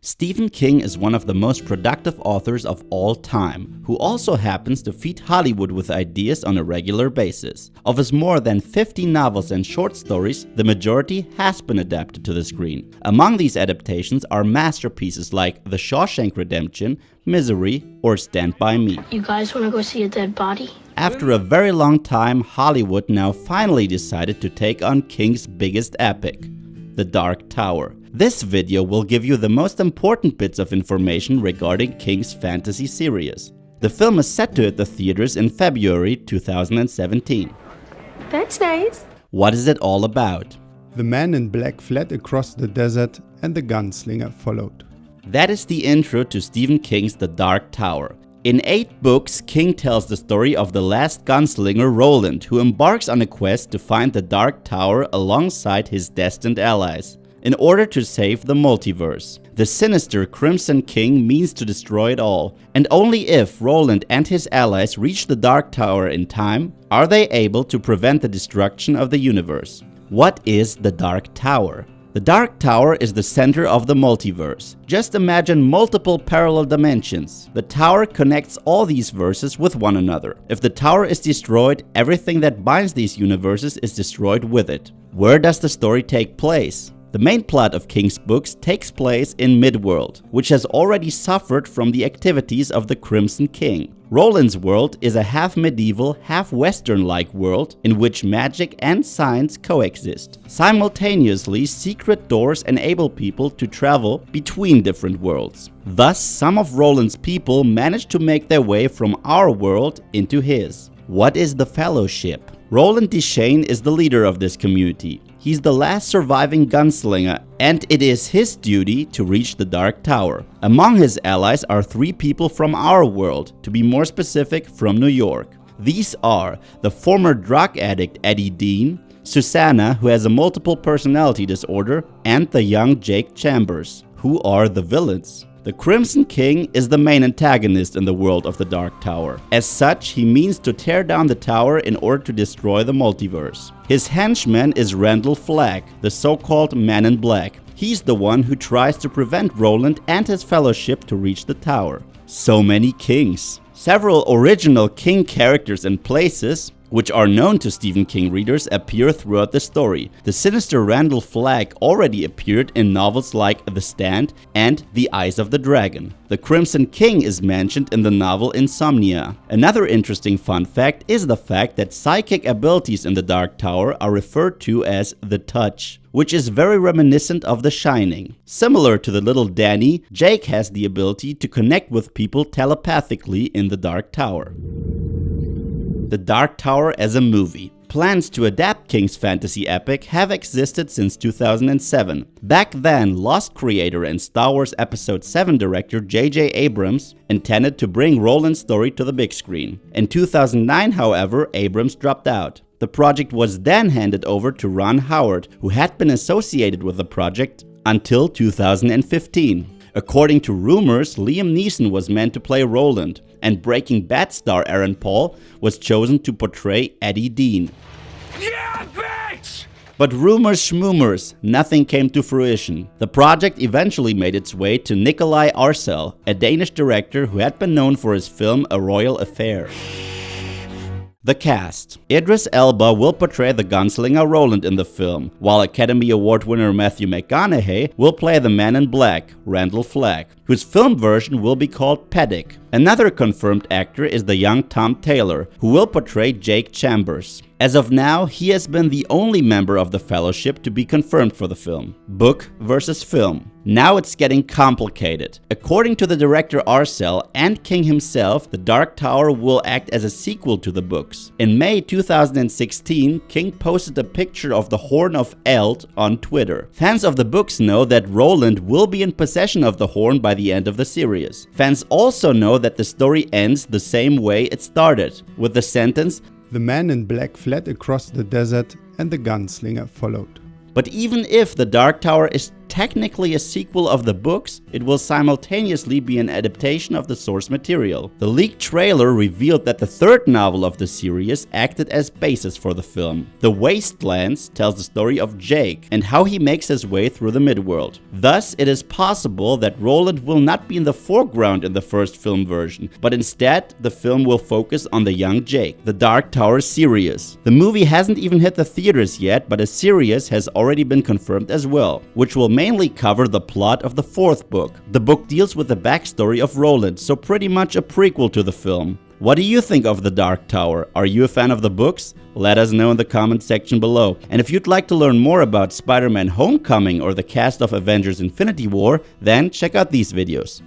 Stephen King is one of the most productive authors of all time, who also happens to feed Hollywood with ideas on a regular basis. Of his more than 50 novels and short stories, the majority has been adapted to the screen. Among these adaptations are masterpieces like The Shawshank Redemption, Misery, or Stand By Me. You guys want to go see a dead body? After a very long time, Hollywood now finally decided to take on King's biggest epic, The Dark Tower. This video will give you the most important bits of information regarding King's fantasy series. The film is set to hit the theaters in February 2017. That's nice. What is it all about? The man in black fled across the desert and the gunslinger followed. That is the intro to Stephen King's The Dark Tower. In 8 books, King tells the story of the last gunslinger Roland, who embarks on a quest to find the Dark Tower alongside his destined allies, in order to save the multiverse. The sinister Crimson King means to destroy it all, and only if Roland and his allies reach the Dark Tower in time, are they able to prevent the destruction of the universe. What is the Dark Tower? The Dark Tower is the center of the multiverse. Just imagine multiple parallel dimensions. The tower connects all these verses with one another. If the tower is destroyed, everything that binds these universes is destroyed with it. Where does the story take place? The main plot of King's books takes place in Midworld, which has already suffered from the activities of the Crimson King. Roland's world is a half-medieval, half-western-like world in which magic and science coexist. Simultaneously, secret doors enable people to travel between different worlds. Thus, some of Roland's people manage to make their way from our world into his. What is the Fellowship? Roland Deschain is the leader of this community. He's the last surviving gunslinger, and it is his duty to reach the Dark Tower. Among his allies are 3 people from our world, to be more specific, from New York. These are the former drug addict Eddie Dean, Susanna, who has a multiple personality disorder, and the young Jake Chambers, who are the villains. The Crimson King is the main antagonist in the world of the Dark Tower. As such, he means to tear down the tower in order to destroy the multiverse. His henchman is Randall Flagg, the so-called Man in Black. He's the one who tries to prevent Roland and his fellowship to reach the tower. So many kings. Several original King characters and places, which are known to Stephen King readers, appear throughout the story. The sinister Randall Flagg already appeared in novels like The Stand and The Eyes of the Dragon. The Crimson King is mentioned in the novel Insomnia. Another interesting fun fact is the fact that psychic abilities in the Dark Tower are referred to as the Touch, which is very reminiscent of The Shining. Similar to the little Danny, Jake has the ability to connect with people telepathically in the Dark Tower. The Dark Tower as a movie. Plans to adapt King's fantasy epic have existed since 2007. Back then, Lost creator and Star Wars Episode 7 director J.J. Abrams intended to bring Roland's story to the big screen. In 2009, however, Abrams dropped out. The project was then handed over to Ron Howard, who had been associated with the project until 2015. According to rumors, Liam Neeson was meant to play Roland, and Breaking Bad star Aaron Paul was chosen to portray Eddie Dean. Yeah, bitch! But rumors schmoomers, nothing came to fruition. The project eventually made its way to Nikolaj Arcel, a Danish director who had been known for his film A Royal Affair. The cast. Idris Elba will portray the gunslinger Roland in the film, while Academy Award winner Matthew McConaughey will play the Man in Black, Randall Flagg, whose film version will be called Paddock. Another confirmed actor is the young Tom Taylor, who will portray Jake Chambers. As of now, he has been the only member of the Fellowship to be confirmed for the film. Book versus film. Now it's getting complicated. According to the director Arcel and King himself, The Dark Tower will act as a sequel to the books. In May 2016, King posted a picture of the Horn of Eld on Twitter. Fans of the books know that Roland will be in possession of the horn by the end of the series. Fans also know that the story ends the same way it started, with the sentence, "The man in black fled across the desert and the gunslinger followed." But even if the Dark Tower is technically a sequel of the books, it will simultaneously be an adaptation of the source material. The leaked trailer revealed that the third novel of the series acted as basis for the film. The Wastelands tells the story of Jake and how he makes his way through the midworld. Thus, it is possible that Roland will not be in the foreground in the first film version, but instead the film will focus on the young Jake. The Dark Tower series. The movie hasn't even hit the theaters yet, but a series has already been confirmed as well, which will mainly cover the plot of the fourth book. The book deals with the backstory of Roland, so pretty much a prequel to the film. What do you think of The Dark Tower? Are you a fan of the books? Let us know in the comment section below. And if you'd like to learn more about Spider-Man Homecoming or the cast of Avengers Infinity War, then check out these videos.